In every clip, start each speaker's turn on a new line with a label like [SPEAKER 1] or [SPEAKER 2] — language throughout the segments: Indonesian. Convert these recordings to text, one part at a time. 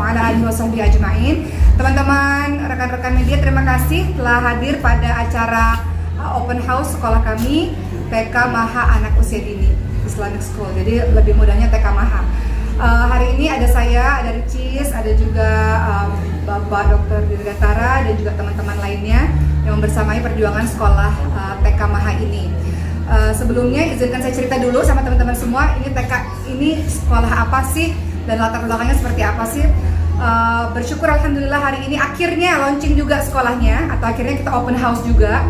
[SPEAKER 1] wa ala alihi wasahbihi ajma'in. Teman-teman, rekan-rekan media, terima kasih telah hadir pada acara open house sekolah kami TK Maha Anak Usia Dini Islamic School. Jadi lebih mudahnya TK Maha. Hari ini ada saya, ada Ricis, ada juga Bapak Dr. Dirgantara dan juga teman-teman lainnya yang membersamai perjuangan sekolah TK Maha ini. Sebelumnya izinkan saya cerita dulu sama teman-teman semua, ini TK ini sekolah apa sih dan latar belakangnya seperti apa sih. Bersyukur alhamdulillah hari ini akhirnya launching juga sekolahnya, atau akhirnya kita open house juga.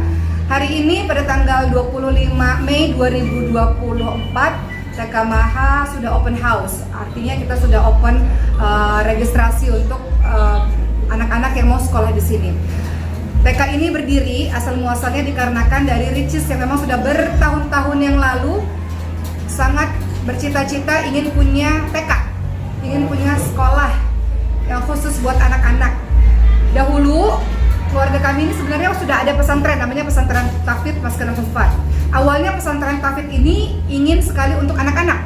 [SPEAKER 1] Hari ini pada tanggal 25 Mei 2024 TK Maha sudah open house, artinya kita sudah open registrasi untuk anak-anak yang mau sekolah di sini. TK ini berdiri asal muasalnya dikarenakan dari Ricis yang memang sudah bertahun-tahun yang lalu sangat bercita-cita ingin punya TK, ingin punya sekolah yang khusus buat anak-anak. Dahulu keluarga kami ini sebenarnya sudah ada pesantren, namanya pesantren Tahfidz Maskanan Huffaz. Awalnya pesantren Tahfidz ini ingin sekali untuk anak-anak.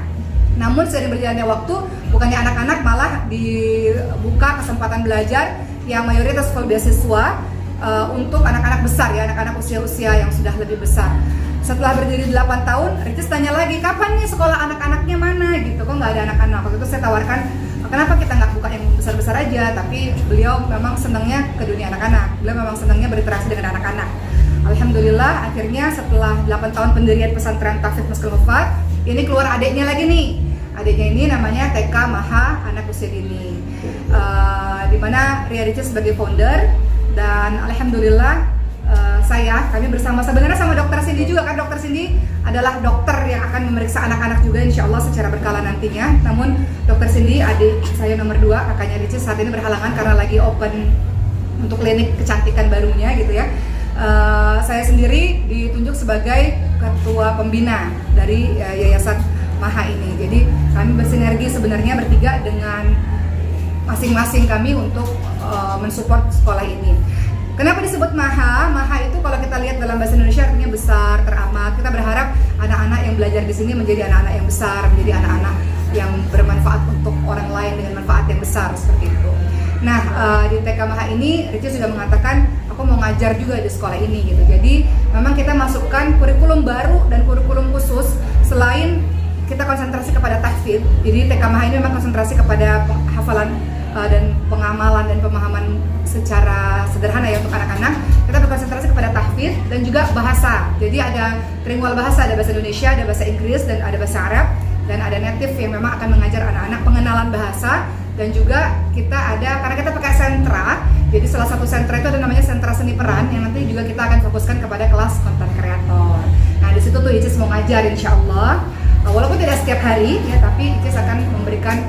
[SPEAKER 1] Namun seiring berjalannya waktu, bukannya anak-anak malah dibuka kesempatan belajar yang mayoritas full beasiswa untuk anak-anak besar ya, anak-anak usia-usia yang sudah lebih besar. Setelah berdiri 8 tahun, Ricis tanya lagi, kapan nih sekolah anak-anaknya mana gitu, kok nggak ada anak-anak. Waktu itu saya tawarkan, kenapa kita nggak buka yang besar-besar aja, tapi beliau memang senangnya ke dunia anak-anak, beliau memang senangnya berinteraksi dengan anak-anak. Alhamdulillah akhirnya setelah 8 tahun pendirian pesantren Tahfidz Maskanan Huffaz, ini keluar adiknya lagi nih. Adiknya ini namanya TK Maha Anak Usia Dini, dimana Ria Ricis sebagai founder. Dan alhamdulillah kami bersama sebenarnya sama Dokter Cindy juga kan. Dokter Cindy adalah dokter yang akan memeriksa anak-anak juga insya Allah secara berkala nantinya. Namun Dokter Cindy, adik saya nomor 2, kakaknya Ricis, saat ini berhalangan karena lagi open untuk klinik kecantikan barunya gitu ya. Saya sendiri ditunjuk sebagai ketua pembina dari Yayasan Maha ini. Jadi kami bersinergi sebenarnya bertiga dengan masing-masing kami untuk mensupport sekolah ini. Kenapa disebut Maha? Maha itu kalau kita lihat dalam bahasa Indonesia artinya besar, teramat. Kita berharap anak-anak yang belajar di sini menjadi anak-anak yang besar, menjadi anak-anak yang bermanfaat untuk orang lain dengan manfaat yang besar seperti itu. Nah, di TK Maha ini Ricis sudah mengatakan aku mau ngajar juga di sekolah ini gitu. Jadi memang kita masukkan kurikulum baru dan kurikulum khusus. Selain kita konsentrasi kepada tahfidz, jadi TK Maha ini memang konsentrasi kepada hafalan dan pengamalan dan pemahaman secara sederhana ya untuk anak-anak. Kita berkonsentrasi kepada tahfidz dan juga bahasa. Jadi ada trilingual bahasa, ada bahasa Indonesia, ada bahasa Inggris, dan ada bahasa Arab, dan ada native yang memang akan mengajar anak-anak pengenalan bahasa. Dan juga kita ada, karena kita pakai sentra, jadi salah satu sentra itu ada namanya sentra seni peran yang nanti juga kita akan fokuskan kepada kelas konten kreator. Nah di situ tuh Icis mau ngajar insya Allah, walaupun tidak setiap hari ya, tapi Icis akan memberikan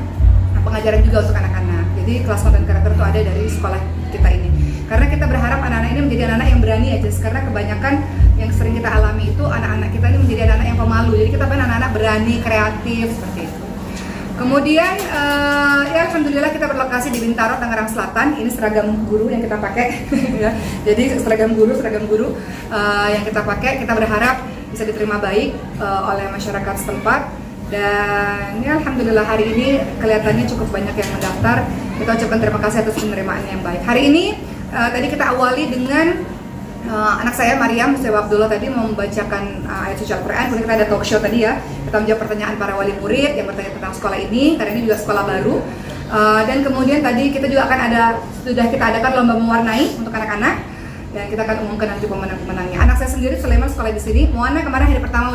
[SPEAKER 1] pengajaran juga untuk anak-anak. Jadi kelas konten kreator itu ada dari sekolah kita ini. Karena kita berharap anak-anak ini menjadi anak-anak yang berani aja. Karena kebanyakan yang sering kita alami itu anak-anak kita ini menjadi anak-anak yang pemalu. Jadi kita pengen anak-anak berani, kreatif seperti itu. Kemudian ya alhamdulillah kita berlokasi di Bintaro, Tangerang Selatan. Ini seragam guru yang kita pakai. Ya. Jadi seragam guru yang kita pakai. Kita berharap bisa diterima baik oleh masyarakat setempat. Dan ya alhamdulillah hari ini kelihatannya cukup banyak yang mendaftar. Kita ucapkan terima kasih atas penerimaan yang baik. Hari ini tadi kita awali dengan anak saya Mariam Musyawa Abdullah tadi membacakan ayat suci Al-Quran. Kemudian kita ada talk show tadi ya. Kita menjawab pertanyaan para wali murid yang bertanya tentang sekolah ini, karena ini juga sekolah baru. Dan kemudian tadi kita juga akan sudah kita adakan lomba mewarnai untuk anak-anak. Dan kita akan umumkan nanti pemenang-pemenangnya. Anak saya sendiri Sulaiman sekolah di sini. Moana kemarin hari pertama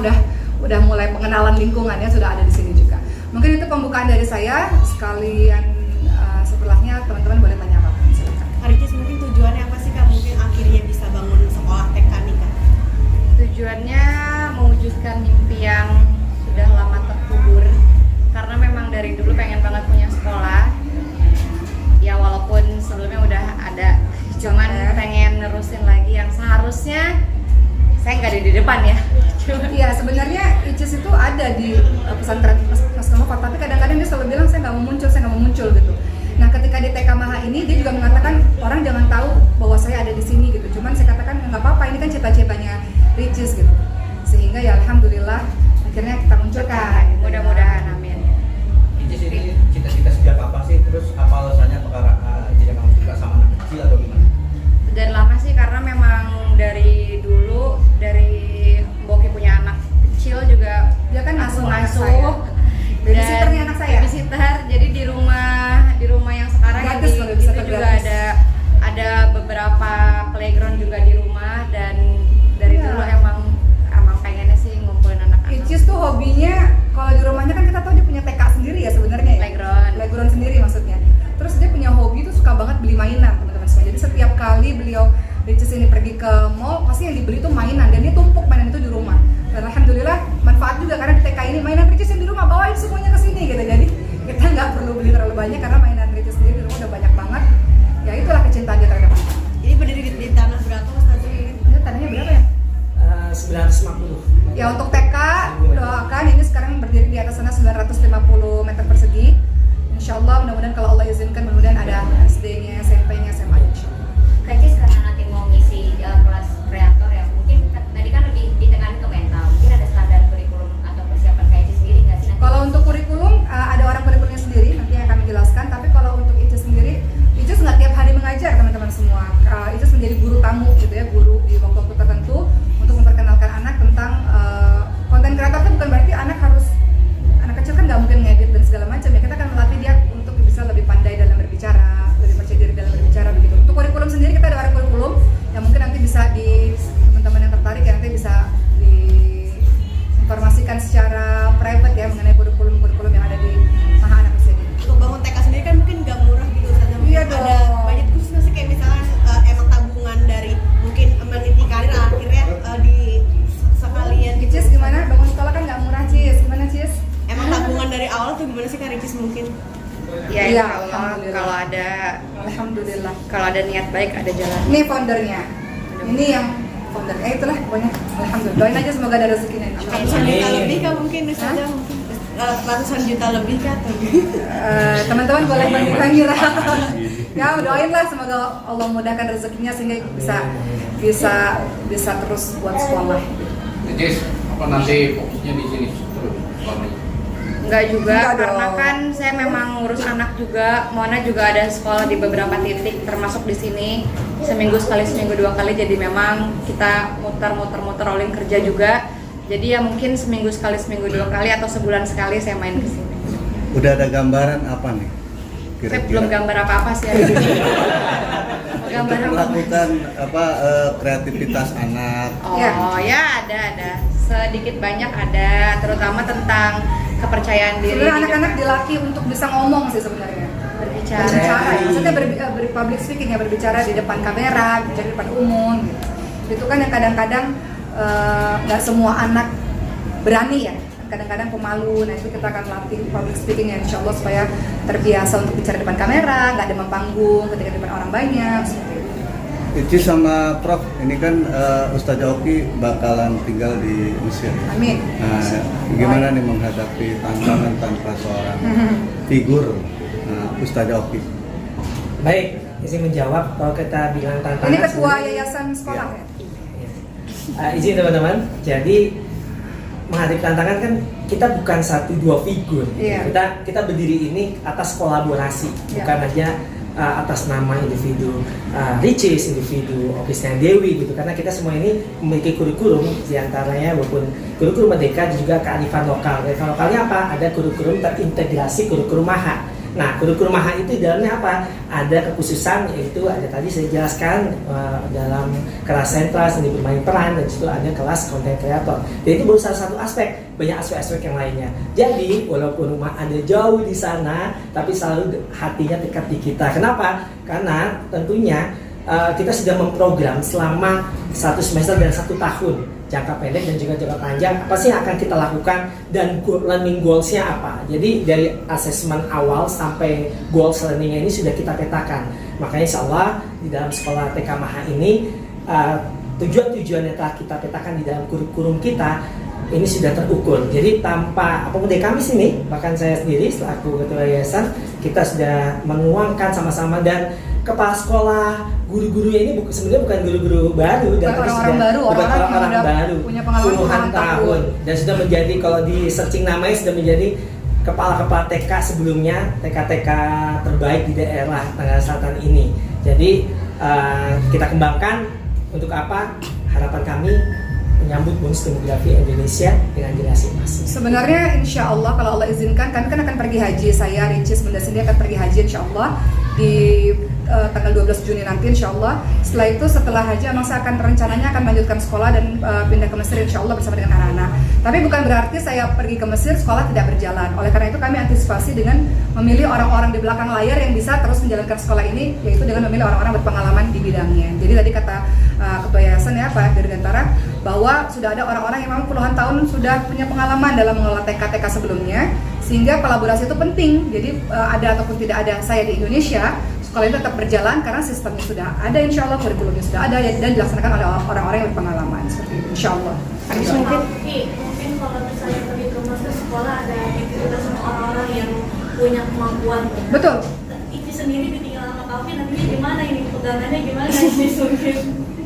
[SPEAKER 1] udah mulai pengenalan lingkungannya, sudah ada di sini juga. Mungkin itu pembukaan dari saya. Sekalian setelahnya teman-teman boleh tanya apa-apa. Silakan.
[SPEAKER 2] Ricis, mungkin tujuannya apa sih Kak? Mungkin akhirnya bisa bangun sekolah TK nih Kak?
[SPEAKER 3] Tujuannya mewujudkan mimpi yang sudah lama terkubur. Karena memang dari dulu pengen banget punya sekolah. Ya walaupun sebelumnya udah ada, cuman pengen nerusin lagi yang seharusnya saya nggak ada di depan ya.
[SPEAKER 1] Iya sebenarnya Icis itu ada di pesantren Maskanan Huffaz, tapi kadang-kadang dia selalu bilang saya nggak mau muncul gitu. Nah ketika di TK Maha ini dia juga mengatakan orang jangan tahu bahwa saya ada di sini gitu. Cuman saya katakan nggak apa-apa, ini kan cita-citanya Ricis gitu. Sehingga ya alhamdulillah akhirnya kita munculkan.
[SPEAKER 3] Mudah-mudahan amin.
[SPEAKER 4] Icis ini cita-cita sejak apa sih? Terus apa alasannya? Apakah
[SPEAKER 1] sini gitu. Jadi kita nggak perlu beli terlalu banyak karena mainan Ricis sendiri di rumah udah banyak banget. Ya itulah kecintaan dia terhadap anak.
[SPEAKER 2] Ini berdiri di tanah berapa Ustazah ini?
[SPEAKER 1] Ini tanahnya berapa ya?
[SPEAKER 4] 950.
[SPEAKER 1] Ya untuk TK doakan ini sekarang berdiri di atas sana 950 meter persegi. Insya Allah mudah-mudahan kalau Allah izinkan mudah-mudahan ada SD-nya, SMP-nya, SMA-nya.
[SPEAKER 5] Kak Cis, karena nanti mau ngisi kelas kreator ya, mungkin tadi kan lebih ditekan ke mental, mungkin ada standar kurikulum atau persiapan Kak Cis sendiri nggak sih nanti?
[SPEAKER 1] Kalau untuk kurikulum ada orang kurikulumnya sendiri nanti yang kami jelaskan. Tapi kalau untuk Icis sendiri, Icis nggak tiap hari mengajar teman-teman semua. Icis menjadi guru tamu gitu ya, guru di waktu-waktu tertentu untuk memperkenalkan anak tentang konten kreator. Itu bukan berarti anak kecil kan nggak mungkin ngedit dan segala macam ya. Kita akan melatih dia untuk bisa lebih pandai dalam berbicara, lebih percaya diri dalam berbicara begitu. Untuk kurikulum sendiri kita ada orang kurikulum yang mungkin nanti bisa di teman-teman yang tertarik ya nanti bisa diinformasikan secara private ya mengenai kurikulum yang ada di Maha Anak Usia Dini.
[SPEAKER 2] Untuk bangun TK sendiri kan mungkin nggak murah gitu Ustazah.
[SPEAKER 1] Iya
[SPEAKER 2] Ada
[SPEAKER 1] dong.
[SPEAKER 2] budget khusus nggak sih, kayak misalkan emang tabungan dari mungkin meniti karir akhirnya di sekalian gitu.
[SPEAKER 1] Cis gimana? Bangun sekolah kan nggak murah Cis. Gimana Cis?
[SPEAKER 2] Emang tabungan dari awal tuh gimana sih Kak Ricis mungkin?
[SPEAKER 3] Ya,
[SPEAKER 1] Iya,
[SPEAKER 3] insya Allah
[SPEAKER 1] alhamdulillah.
[SPEAKER 3] kalau
[SPEAKER 1] Alhamdulillah.
[SPEAKER 3] ada niat baik ada jalan.
[SPEAKER 1] Ini foundernya. Ini yang founder. Itulah pokoknya. Alhamdulillah. Doain aja semoga ada rezekinya. Insya Allah.
[SPEAKER 2] Ratusan juta lebih Kak mungkin Ustazah, mungkin ratusan juta lebih Kak atau
[SPEAKER 1] Teman-teman boleh bantu lah. Ya doain lah semoga Allah mudahkan rezekinya sehingga bisa terus buat sekolah.
[SPEAKER 6] Cis, apa nanti fokusnya di sini terus selama ini?
[SPEAKER 3] Enggak juga,
[SPEAKER 1] Enggak
[SPEAKER 3] karena
[SPEAKER 1] dong.
[SPEAKER 3] kan saya memang ngurus anak juga. Mona juga ada sekolah di beberapa titik, termasuk di sini seminggu sekali, seminggu 2 kali. Jadi memang kita muter rolling kerja juga. Jadi ya mungkin seminggu sekali, seminggu 2 kali atau sebulan sekali saya main ke sini.
[SPEAKER 4] Udah ada gambaran apa nih?
[SPEAKER 3] Saya belum gambar apa-apa sih hari ini. Gambar
[SPEAKER 4] Untuk
[SPEAKER 3] apa?
[SPEAKER 4] melakukan kreativitas anak.
[SPEAKER 3] Oh
[SPEAKER 1] Ya.
[SPEAKER 3] ya ada. Sedikit banyak ada, terutama tentang kepercayaan diri.
[SPEAKER 1] Sebenarnya
[SPEAKER 3] di
[SPEAKER 1] anak-anak
[SPEAKER 3] depan
[SPEAKER 1] dilatih untuk bisa ngomong sih sebenarnya.
[SPEAKER 3] berbicara.
[SPEAKER 1] Berbicara ya. Maksudnya public speaking ya, berbicara di depan kamera, berbicara di depan umum. Itu kan yang kadang-kadang nggak semua anak berani ya. Kadang-kadang pemalu. Nah itu kita akan latih public speaking ya, insya Allah supaya terbiasa untuk bicara di depan kamera, nggak demam panggung ketika di depan orang banyak. Seperti itu.
[SPEAKER 4] Ici sama Prof, ini kan Ustazah Oki bakalan tinggal di Mesir.
[SPEAKER 1] Amin.
[SPEAKER 4] Nah, gimana nih menghadapi tantangan tanpa seorang figur Ustazah Oki?
[SPEAKER 7] Baik, izin menjawab. Kalau kita bilang tantangan,
[SPEAKER 1] Ini ketua
[SPEAKER 7] sebenarnya-
[SPEAKER 1] yayasan sekolah ya.
[SPEAKER 7] Izin teman-teman. Jadi menghadapi tantangan kan kita bukan 1-2 figur.
[SPEAKER 1] Iya.
[SPEAKER 7] Kita berdiri ini atas kolaborasi,
[SPEAKER 1] Iya.
[SPEAKER 7] bukan aja atas nama individu Ricis, individu Okisnya Dewi gitu. Karena kita semua ini memiliki kurikulum, diantaranya walaupun kurikulum Merdeka dan juga kearifan lokal. Kearifan lokalnya apa? Ada kurikulum terintegrasi kurikulum Maha. Nah, kurikulum Maha itu di dalamnya apa? Ada kekhususan, yaitu ada tadi saya jelaskan dalam kelas sentral seni bermain peran, dan situ ada kelas konten kreator. Dan itu baru salah satu aspek, banyak aspek-aspek yang lainnya. Jadi walaupun rumah ada jauh di sana, tapi selalu hatinya dekat di kita. Kenapa? Karena tentunya kita sudah memprogram selama 1 semester dan 1 tahun, jangka pendek dan juga jangka panjang, apa sih yang akan kita lakukan dan learning goals-nya apa. Jadi dari asesmen awal sampai goals learning-nya ini sudah kita petakan. Makanya insya Allah di dalam sekolah TK Maha ini tujuan-tujuan yang telah kita petakan di dalam kurikulum kita ini sudah terukur. Jadi tanpa apapun dari kami sini, bahkan saya sendiri selaku ketua yayasan, kita sudah menguangkan sama-sama, dan kepala sekolah, guru-gurunya ini sebenarnya bukan guru-guru baru, dan
[SPEAKER 1] orang-orang baru, orang-orang yang udah punya pengalaman
[SPEAKER 7] puluhan tahun, dan sudah menjadi, kalau di searching namanya, sudah menjadi kepala-kepala TK sebelumnya, TK-TK terbaik di daerah Tenggara Selatan ini. Jadi kita kembangkan untuk apa? Harapan kami menyambut bonus demografi Indonesia dengan generasi emas.
[SPEAKER 1] Sebenarnya insya Allah kalau Allah izinkan kami kan akan pergi haji. Saya Ricis Bunda Cindy akan pergi haji insya Allah di tanggal 12 Juni nanti insya Allah. Setelah itu setelah haji memang saya akan rencananya akan melanjutkan sekolah dan pindah ke Mesir insya Allah bersama dengan anak-anak. Tapi bukan berarti saya pergi ke Mesir sekolah tidak berjalan. Oleh karena itu kami antisipasi dengan memilih orang-orang di belakang layar yang bisa terus menjalankan sekolah ini, yaitu dengan memilih orang-orang berpengalaman di bidangnya. Jadi tadi kata ketua yayasan ya Pak Dirgantara bahwa sudah ada orang-orang yang memang puluhan tahun sudah punya pengalaman dalam mengelola TK sebelumnya, sehingga kolaborasi itu penting. Jadi ada ataupun tidak ada saya di Indonesia, sekolah ini tetap berjalan karena sistemnya sudah ada, insya Allah kurikulumnya sudah ada dan dilaksanakan oleh orang-orang yang berpengalaman seperti itu, insya Allah.
[SPEAKER 8] Mungkin kalau misalnya pergi ke masa sekolah ada aktivitas sama orang-orang yang punya kemampuan.
[SPEAKER 1] Betul.
[SPEAKER 8] Ici sendiri ditinggal sama Kavi, nantinya gimana ini pegangannya gimana ini mungkin?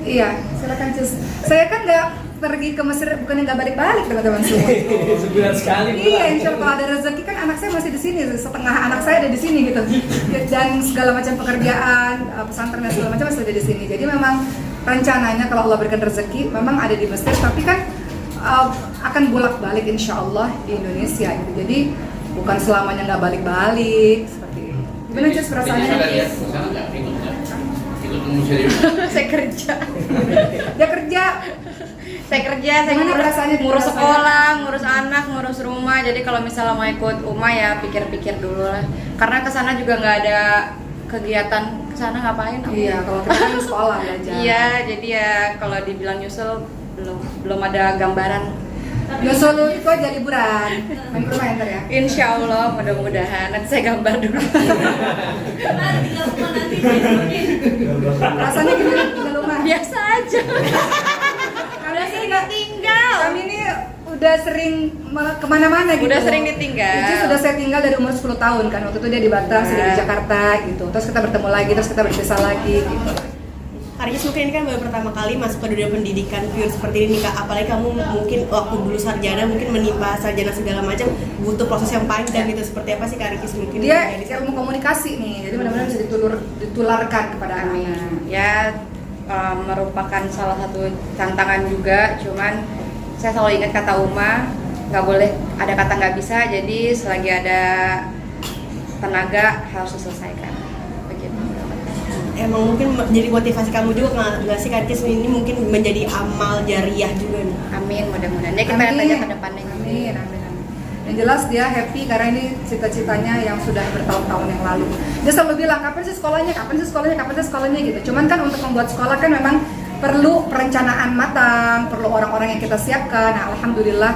[SPEAKER 1] Iya, silakan Cus. Saya kan nggak pergi ke Mesir, bukannya nggak balik-balik teman-teman semua.
[SPEAKER 7] Sebulan sekali.
[SPEAKER 1] Iya, insya Allah kalau ada rezeki kan anak saya masih di sini, setengah anak saya ada di sini gitu. Dan segala macam pekerjaan, pesantren dan segala macam masih ada di sini. Jadi memang rencananya kalau Allah berikan rezeki, memang ada di Mesir, tapi kan akan bolak-balik insya Allah di Indonesia gitu. Jadi bukan selamanya nggak balik-balik seperti itu. Gimana Cus perasaannya?
[SPEAKER 6] Sana nggak ikut musyawarah.
[SPEAKER 3] Saya kerja.
[SPEAKER 1] Dia kerja.
[SPEAKER 3] Saya kerja, saya
[SPEAKER 1] Gimana perasaannya?
[SPEAKER 3] ngurus sekolah, ngurus anak, ngurus rumah. Jadi kalau misalnya mau ikut UMA ya pikir-pikir dulu lah. Karena kesana juga nggak ada kegiatan, kesana ngapain?
[SPEAKER 1] Iya, kalau kita kan sekolah belajar.
[SPEAKER 3] Iya, jadi ya kalau dibilang nyusul belum ada gambaran.
[SPEAKER 1] Nyusul itu aja liburan, main ke rumah enter ya.
[SPEAKER 3] Insya Allah mudah-mudahan nanti saya gambar dulu.
[SPEAKER 8] Gimana tinggal rumah nanti mungkin?
[SPEAKER 1] Rasanya gimana tinggal rumah?
[SPEAKER 3] Biasa aja.
[SPEAKER 1] Kami sih
[SPEAKER 3] Nggak tinggal.
[SPEAKER 1] Kami ini udah sering kemana-mana gitu.
[SPEAKER 3] Udah sering ditinggal.
[SPEAKER 1] Ici sudah saya tinggal dari umur 10 tahun kan. Waktu itu dia di Batam, saya di Jakarta gitu. Terus kita bertemu lagi, terus kita berpisah lagi gitu.
[SPEAKER 2] Karijis mungkin ini kan baru pertama kali masuk ke dunia pendidikan pure seperti ini Kak. Apalagi kamu mungkin waktu dulu sarjana mungkin menimpa sarjana segala macam butuh proses yang panjang gitu. Seperti apa sih Karijis mungkin?
[SPEAKER 1] Dia ilmu komunikasi nih, jadi mudah-mudahan bisa ditularkan kepada anak.
[SPEAKER 3] Ya merupakan salah satu tantangan juga, cuman saya selalu ingat kata Uma, nggak boleh ada kata nggak bisa, jadi selagi ada tenaga harus diselesaikan. Begitu.
[SPEAKER 2] Emang mungkin jadi motivasi kamu juga nggak sih Karijis ini mungkin menjadi amal jariah juga nih.
[SPEAKER 3] Amin, mudah-mudahan. Ya kita lihat aja ke depannya.
[SPEAKER 1] Amin, amin. Yang jelas dia happy karena ini cita-citanya yang sudah bertahun-tahun yang lalu. Dia selalu bilang, kapan sih sekolahnya, kapan sih sekolahnya, kapan sih sekolahnya gitu. Cuman kan untuk membuat sekolah kan memang perlu perencanaan matang, perlu orang-orang yang kita siapkan. Nah, alhamdulillah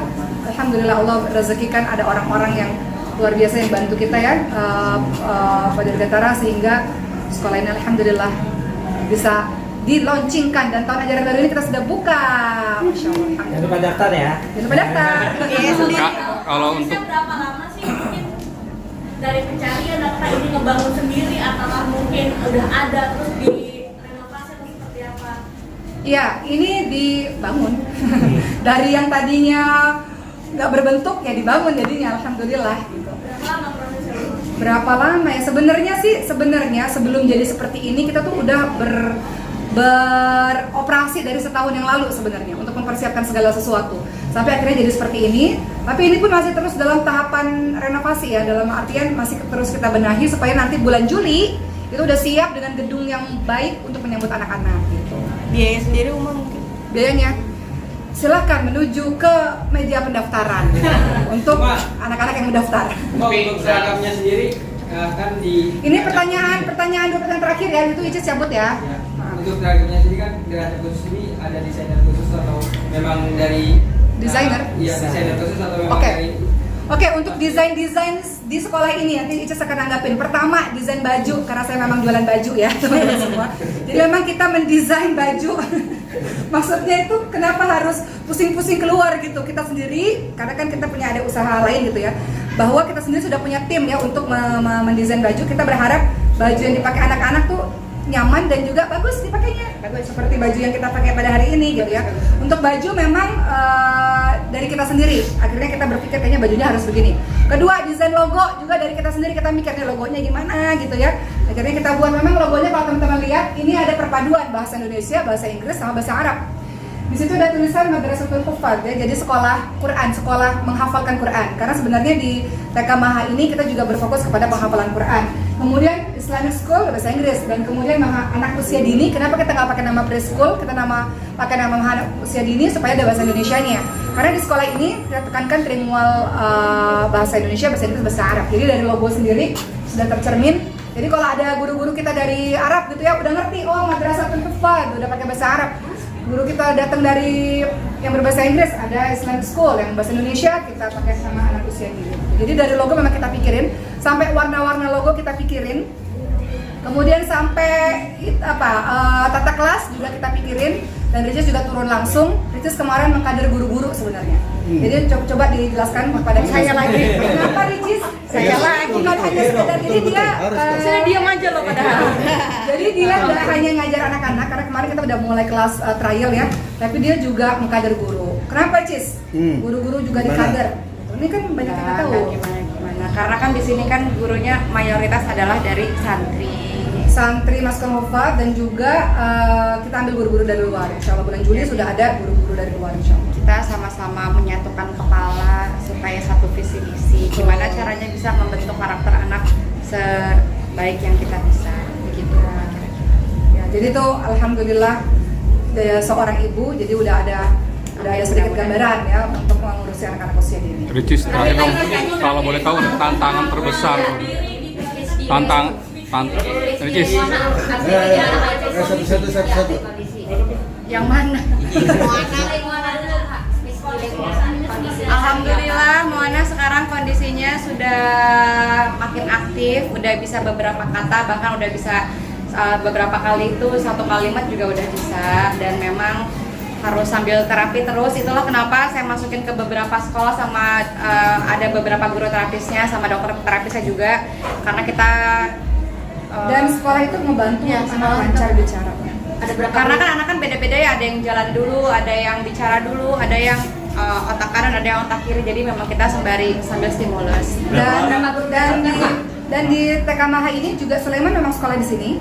[SPEAKER 1] Allah rezekikan ada orang-orang yang luar biasa yang bantu kita ya pada Dirgantara sehingga sekolah ini alhamdulillah bisa di-launchingkan dan tahun ajaran baru ini kita sudah buka. Masya Allah.
[SPEAKER 7] Jangan lupa daftar ya.
[SPEAKER 1] Jangan lupa daftar.
[SPEAKER 6] Kalau untuk
[SPEAKER 8] Prosesnya berapa lama sih mungkin dari pencarian apakah ini ngebangun sendiri ataukah mungkin udah ada terus direnovasi atau seperti apa?
[SPEAKER 1] Iya, ini dibangun dari yang tadinya nggak berbentuk ya dibangun jadinya alhamdulillah gitu.
[SPEAKER 8] Berapa lama prosesnya?
[SPEAKER 1] Berapa lama ya? Sebenarnya sebelum jadi seperti ini kita tuh udah beroperasi dari setahun yang lalu sebenarnya untuk mempersiapkan segala sesuatu sampai akhirnya jadi seperti ini. Tapi ini pun masih terus dalam tahapan renovasi ya, dalam artian masih terus kita benahi supaya nanti bulan Juli itu udah siap dengan gedung yang baik untuk menyambut anak-anak gitu.
[SPEAKER 2] Biaya sendiri Uma mungkin?
[SPEAKER 1] Biayanya silahkan menuju ke meja pendaftaran untuk anak-anak yang mendaftar.
[SPEAKER 9] Untuk seragamnya sendiri kan di
[SPEAKER 1] Ini pertanyaan terakhir ya, itu Icis cabut ya.
[SPEAKER 9] Untuk seragamnya sendiri kan Dirgantara khusus ini ada desainer khusus atau memang dari
[SPEAKER 1] Desainer?
[SPEAKER 9] Iya, desainer khusus atau memang
[SPEAKER 1] Oke.
[SPEAKER 9] dari
[SPEAKER 1] Oke, untuk desain di sekolah ini nanti Icis akan nanggapin. Pertama, desain baju karena saya memang jualan baju ya teman-teman semua. Jadi memang kita mendesain baju. Maksudnya itu kenapa harus pusing-pusing keluar gitu. Kita sendiri karena kan kita punya ada usaha lain gitu ya. Bahwa kita sendiri sudah punya tim ya untuk mendesain baju. Kita berharap baju yang dipakai anak-anak tuh nyaman dan juga bagus dipakainya, bagus seperti baju yang kita pakai pada hari ini gitu ya. Untuk baju memang dari kita sendiri, akhirnya kita berpikir kayaknya bajunya harus begini. Kedua, desain logo juga dari kita sendiri, kita mikirnya logonya gimana gitu ya. Akhirnya kita buat, memang logonya kalau teman-teman lihat ini ada perpaduan bahasa Indonesia, bahasa Inggris sama bahasa Arab. Di situ ada tulisan Madrasatul Huffaz ya, jadi sekolah Quran, sekolah menghafalkan Quran. Karena sebenarnya di TK Maha ini kita juga berfokus kepada penghafalan Quran. Kemudian Islamic School bahasa Inggris, dan kemudian anak usia dini. Kenapa kita nggak pakai nama preschool? Kita pakai nama anak usia dini supaya ada bahasa Indonesianya. Karena di sekolah ini kita tekankan trilingual bahasa Indonesia, bahasa Inggris, bahasa Arab. Jadi dari logo sendiri sudah tercermin. Jadi kalau ada guru-guru kita dari Arab gitu ya, udah ngerti, oh Madrasatul Huffaz, udah pakai bahasa Arab. guru kita datang dari yang berbahasa Inggris, ada Islamic School, yang bahasa Indonesia kita pakai sama anak usia dini. Jadi dari logo memang kita pikirin, sampai warna-warna logo kita pikirin. Kemudian sampai tata kelas juga kita pikirin, dan Ricis juga turun langsung. Ricis kemarin mengkader guru-guru sebenarnya. Jadi coba dijelaskan kepada saya lagi. Kenapa Ricis? Saya lagi. Bukan hanya sekedar jadi dia, saya diam aja loh padahal. Jadi dia nggak hanya ngajar anak-anak, karena kemarin kita udah mulai kelas trial ya, tapi dia juga mengkader guru. Kenapa Cis? Guru-guru juga dikader. Ini kan banyak yang nggak tahu.
[SPEAKER 3] Gimana? Karena kan di sini kan gurunya mayoritas adalah dari santri
[SPEAKER 1] Maskan Wafa, dan juga kita ambil guru-guru dari luar. Insya Allah bulan Juli sudah ada guru-guru dari luar, insya Allah.
[SPEAKER 3] kita sama-sama menyatukan kepala supaya satu visi misi. Gimana caranya bisa membentuk karakter anak sebaik yang kita bisa, begitu kira-kira.
[SPEAKER 1] Ya, jadi tuh alhamdulillah seorang ibu, jadi udah ada sedikit gambaran ya untuk mengurusi anak-anak usia dini.
[SPEAKER 6] Ricis, terakhir dong, kalau boleh tahu tantangan terbesar, Ricis.
[SPEAKER 4] Satu.
[SPEAKER 3] Yang mana? Alhamdulillah Moana sekarang kondisinya sudah makin aktif, udah bisa beberapa kata, bahkan udah bisa beberapa kali itu satu kalimat juga udah bisa, dan memang harus sambil terapi terus. Itulah kenapa saya masukin ke beberapa sekolah sama ada beberapa guru terapisnya sama dokter terapisnya juga, karena kita
[SPEAKER 1] Dan sekolah itu membantu anak lancar bicara.
[SPEAKER 3] ada berapa? Karena kan anak kan beda-beda ya, ada yang jalan dulu, ada yang bicara dulu, ada yang otak kanan, ada yang otak kiri. Jadi memang kita sambil stimulus. Dan di TK Maha ini juga Sulaiman memang sekolah di sini.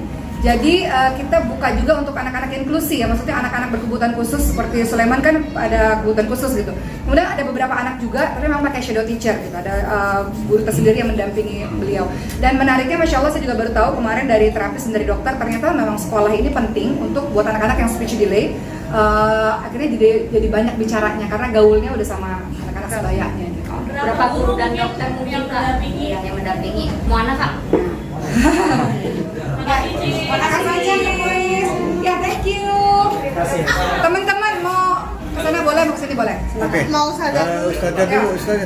[SPEAKER 3] Jadi kita buka juga untuk anak-anak inklusi ya, maksudnya anak-anak berkebutuhan khusus seperti Sulaiman kan ada kebutuhan khusus gitu. Kemudian ada beberapa anak juga, tapi memang pakai shadow teacher gitu, ada guru tersendiri yang mendampingi beliau. Dan menariknya, masya Allah saya juga baru tahu kemarin dari terapis dan dari dokter, ternyata memang sekolah ini penting untuk buat anak-anak yang speech delay. Akhirnya jadi banyak bicaranya karena gaulnya udah sama anak-anak sebayanya. Gitu.
[SPEAKER 5] Berapa guru dan dokter mungkin Kak yang mendampingi Moana Kak?
[SPEAKER 1] Makasih saja guys. Ya thank you. Teman-teman mau kesana boleh, mau kesini boleh.
[SPEAKER 4] Oke.
[SPEAKER 8] Mau sadar
[SPEAKER 4] Ustazah dulu, Ustazah.